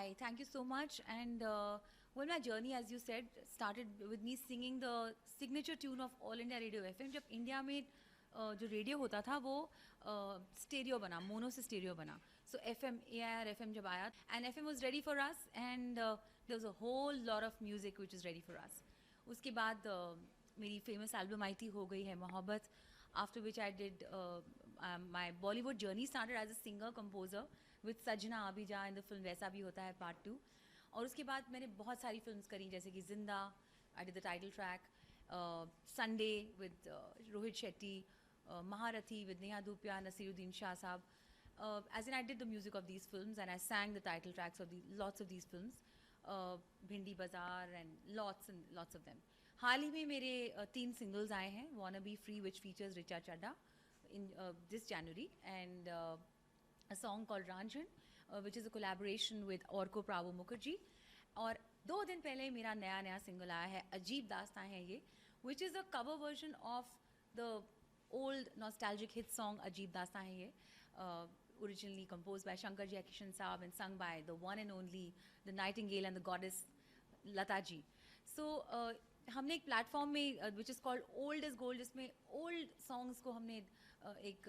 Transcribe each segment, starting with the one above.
Hi, thank you so much. And well, my journey, as you said, started with me singing the signature tune of All India Radio FM. जब India में जो radio होता था वो stereo बना, mono से stereo बना. So FM, AIR FM जब आया, and FM was ready for us, and there was a whole lot of music which was ready for us. उसके बाद मेरी famous album आई थी हो गई है मोहब्बत. After which I did my Bollywood journey started as a singer composer with Sajna Abhija in the film वैसा भी होता है Part 2. और उसके बाद मैंने बहुत सारी फिल्म्स करी जैसे कि जिंदा, I did the title track, Sunday with Rohit Shetty, Maharathi with Neha Dhupia, Nasiruddin Shah Saab. As in I did the music of these films and I sang the title tracks of lots of these films, Bhindi Bazaar and lots of them. हाल ही में मेरे 3 singles आए हैं, Wanna Be Free which features Richa Chadda in this January, and a song called Ranjan which is a collaboration with Orko Prabhu Mukherjee. और 2 दिन पहले मेरा नया single आया है, अजीब दास्तां है ये, which is a cover version of the old nostalgic hit song अजीब दास्तां है ये, originally composed by Shankar Jaikishan Saab and sung by the one and only, the Nightingale and the goddess Lata ji. So हमने एक platform में which is called old is gold, जिसमें old songs को हमने एक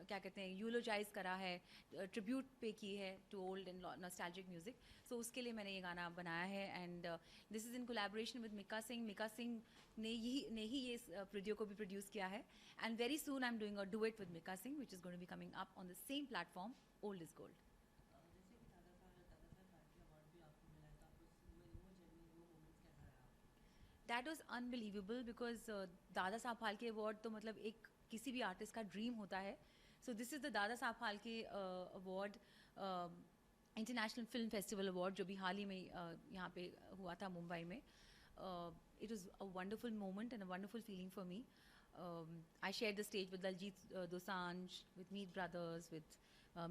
क्या कहते हैं यूलोजाइज करा है, ट्रिब्यूट पे की है to old and nostalgic music. So उसके लिए मैंने ये गाना बनाया है, and this is in collaboration with Mika Singh. Mika Singh ने ही ये वीडियो को भी प्रोड्यूस किया है, and very soon I am doing a duet with Mika Singh which is going to be coming up on the same platform, old is gold. That was unbelievable because Dada Saheb Phalke award तो मतलब एक किसी भी आर्टिस्ट का ड्रीम होता है. सो दिस इज़ द दादा Saheb Phalke award, international film festival award, जो भी हाल ही में यहाँ पे हुआ था मुंबई में. It was a wonderful moment and a wonderful feeling for me. I shared the stage with Daljit Dosanjh, with Meet Brothers, with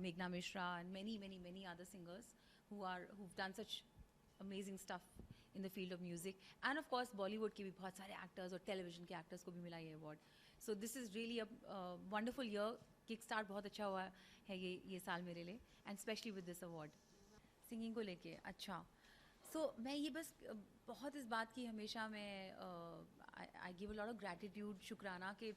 Meghna Mishra, and many other singers who've done such amazing stuff in the field of music. And of course Bollywood के भी बहुत सारे actors और television के actors को भी मिला ये award. So this is really a wonderful year. Kickstart बहुत अच्छा हुआ है ये साल मेरे लिए, and especially with this award. Singing को लेके अच्छा. So मैं ये बस बहुत इस बात की हमेशा मैं I give a lot of gratitude, शुक्राना कि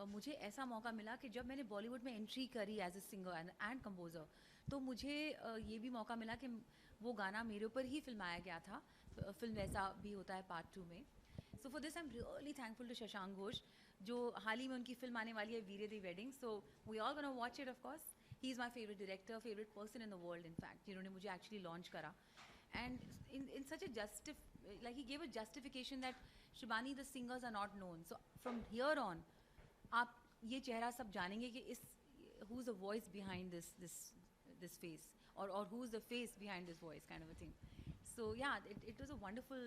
मुझे ऐसा मौका मिला कि जब मैंने बॉलीवुड में एंट्री करी as a singer and composer, तो मुझे ये भी मौका मिला कि वो गाना मेरे ऊपर ही फिल्माया गया था. फिल्म वैसा भी होता है पार्ट 2 में. So for this I am really thankful to Shashank Ghosh, जो हाल ही में उनकी फिल्म आने वाली है Veere Di wedding. So we all gonna watch it. Of course he is my favourite director, favourite person in the world in fact, जिन्होंने मुझे एक्चुअली लॉन्च करा. And in such a like he gave a justification that Shibani, the singers are not known. So from here on, आप ये चेहरा सब जानेंगे कि इस who's the voice behind this face, or who's the face behind this voice, kind of a thing. So yeah, it was a wonderful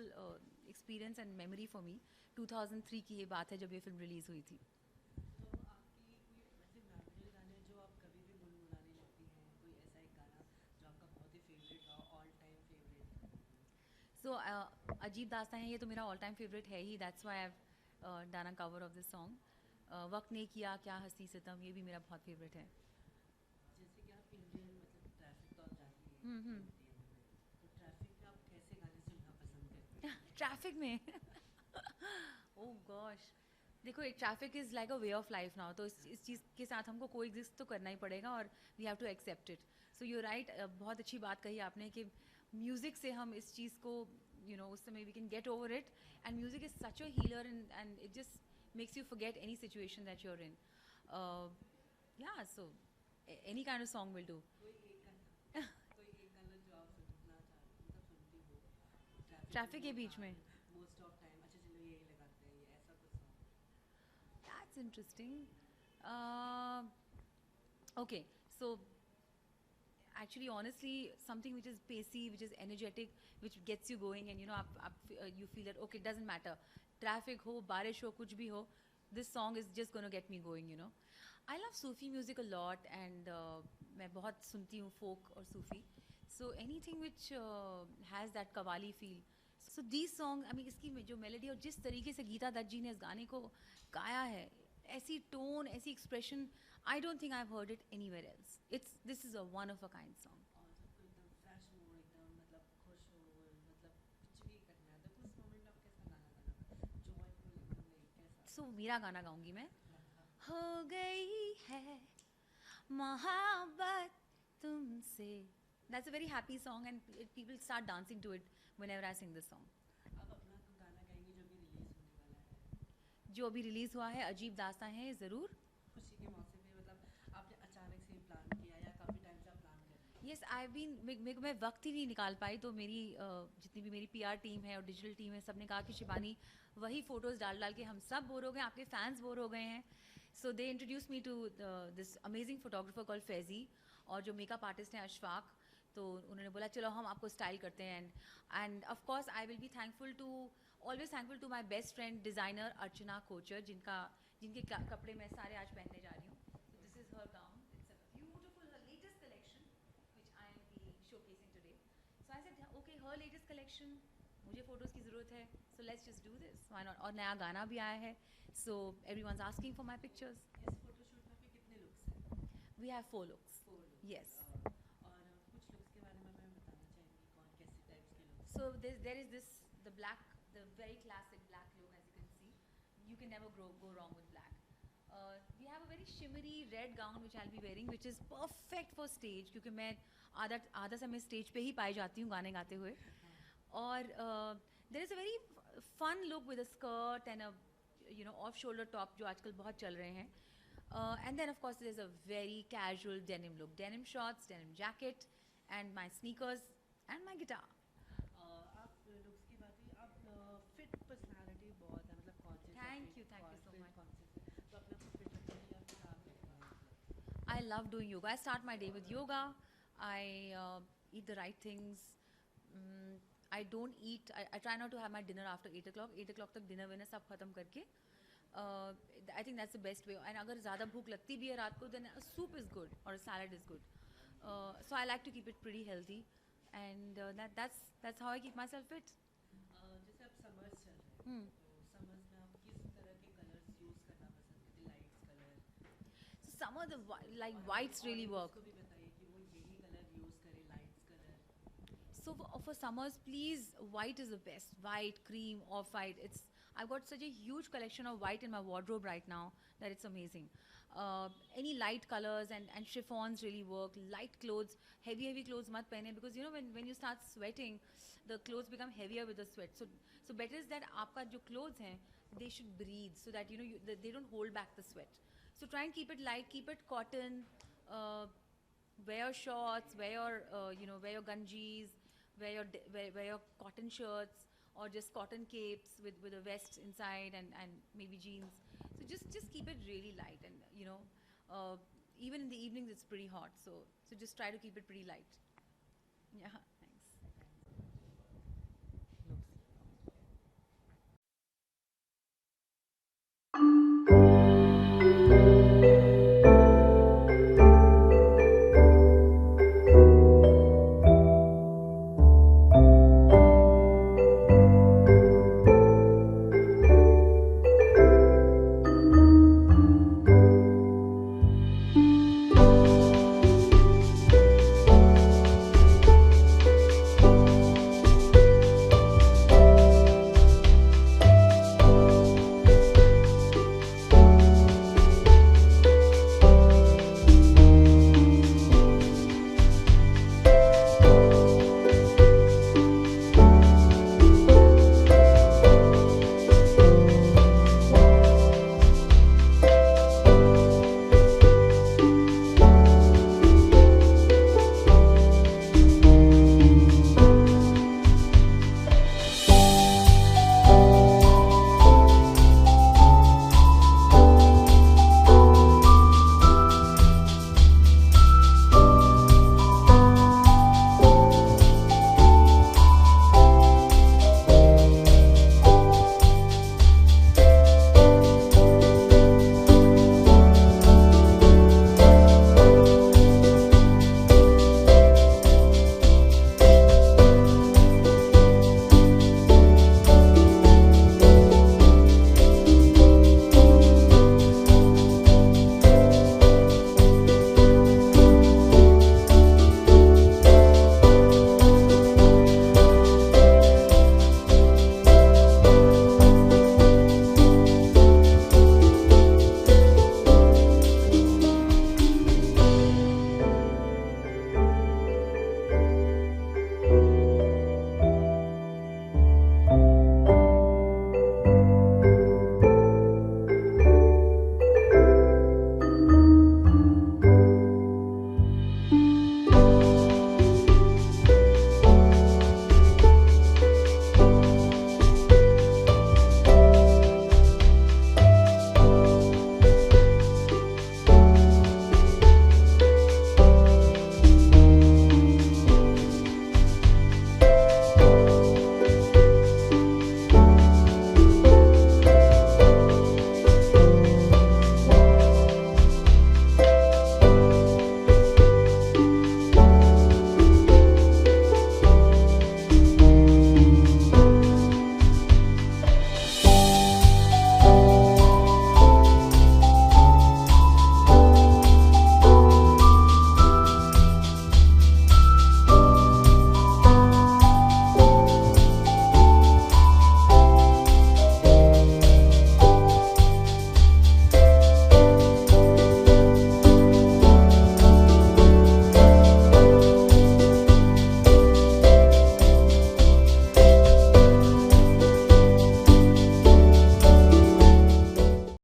experience and memory for me. 2003 की ये बात है जब ये फिल्म रिलीज हुई थी. So अजीब दास्तां है ये तो मेरा ऑल टाइम फेवरेट है ही. That's why I have done a cover of this song. वक्त ने किया क्या हंसी सितम, ये भी मेरा बहुत फेवरेट है. जैसे कि आप इंडियन मतलब ट्रैफिक तो आप जाती हैं, तो ट्रैफिक में आप कैसे गाने सुनना पसंद करते हैं? ट्रैफिक में ओह गॉश, देखो एक traffic is like a way of life now, तो इस चीज़ के साथ हमको को एग्जिस्ट तो करना ही पड़ेगा, और we have to accept it. So you right, बहुत अच्छी बात कही आपने कि म्यूज़िक से हम इस चीज़ को उस समय we can get over it, and music is such a healer, and it just makes you forget any situation that you are in. Yeah so any kind of song will do. जो आप सुनना मतलब सुनती हो traffic के बीच में. Most of time अच्छा चलो यही लगाते हैं, ये ऐसा कुछ song. That's interesting. Okay, so actually, honestly, something which is pacey, which is energetic, which gets you going, and you feel that okay, it doesn't matter, traffic ho, barish ho, kuch bhi ho, this song is just going to get me going. I love Sufi music a lot, and मैं बहुत सुनती हूँ folk और Sufi. So anything which has that qawwali feel. So these songs, I mean, इसकी जो melody और जिस तरीके से गीता दत्त जी ने इस गाने को गाया है, ऐसी टोन, ऐसी expression, I don't think I've heard it anywhere else. This is a one of a kind song. और सबको एकदम फ्रेश मूड, एकदम सो मेरा गाना गाऊंगी मैं. हो गई है मोहब्बत तुमसे. That's a very happy song and people start dancing to it whenever I sing this song. आप अपना कोई गाना गाएंगे जो भी रिलीज होने वाला है, जो अभी रिलीज़ हुआ है अजीब दास्तां है, ज़रूर. खुशी के मौके पे, मतलब आपने अचानक से प्लान किया या काफ़ी टाइम से आप प्लान कर रहे हैं? यस आई बीन मैं वक्त ही नहीं निकाल पाई, तो मेरी जितनी भी मेरी पीआर टीम है और डिजिटल टीम है, सब ने कहा कि शिबानी वही फ़ोटोज़ डाल डाल के हम सब बोर हो गए, आपके फैंस बोर हो गए हैं. So they introduce me to this amazing photographer call Faizi, और जो मेकअप आर्टिस्ट हैं अशफाक. तो उन्होंने बोला चलो हम आपको स्टाइल करते हैं. And of course I will be thankful to, always thankful to my best friend designer Archana Kochhar, जिनके कपड़े मैं सारे आज पहनने जा रही हूँ. So this is her gown. It's a beautiful, her latest collection, which I am be showcasing today. So I said, okay, her latest collection, मुझे फोटोज़ की ज़रूरत है, so let's just do this. Why not? और नया गाना भी आया है, so everyone's asking for my pictures. इस फोटोशूट में आपके कितने लुक्स हैं? We have 4 looks. 4 looks. Yes. और कुछ लुक्स के बारे में मैं बताना चाहूँगी, कौन कैसे टाइप्स के looks? So there is this, the black, the very classic black look, as you can see. You can never go wrong with black. We have a very shimmery red gown which I'll be wearing, which is perfect for stage, क्योंकि मैं आधा समय stage पे ही पाई जाती हूँ गाने गाते हुए. और there is a very fun look with a skirt and a off shoulder top जो आजकल बहुत चल रहे हैं. And then of course there's a very casual denim look, denim shorts, denim jacket, and my sneakers and my guitar. आप looks की बात हुई, आप फिट पर्सनालिटी बहुत है, मतलब कौन से Thank you so much. कौन से तो अपने आप को फिट रखने के लिए आप क्या करते हैं? I love doing yoga. I start my day with yoga. I eat the right things. I don't eat. I try not to have my dinner after 8 o'clock. 8 o'clock तक dinner विनर सब खत्म करके. I think that's the best way. And अगर ज़्यादा भूख लगती भी है रात को, then a soup is good or a salad is good. So I like to keep it pretty healthy, and that's how I keep myself fit. जैसे अब समर्स चल रहे हैं, Hmm. तो समर्स में आप किस तरह के कलर्स यूज़ करना पसंद करते हैं? Lights colour? So some of the like whites really work. उसको भी बताइए कि वो यही कलर यूज़ करें, lights colour. So for summers, please, white is the best. White, cream, off-white. I've got such a huge collection of white in my wardrobe right now that it's amazing. Any light colors and chiffons really work. Light clothes, heavy clothes mat pehne, because when you start sweating, the clothes become heavier with the sweat. So better is that aapka jo clothes hain, they should breathe so that they don't hold back the sweat. So try and keep it light, keep it cotton. Wear your shorts, wear your ganjis, wear your cotton shirts, or just cotton capes with a vest inside and maybe jeans. So just keep it really light, and even in the evenings it's pretty hot. So just try to keep it pretty light. Yeah.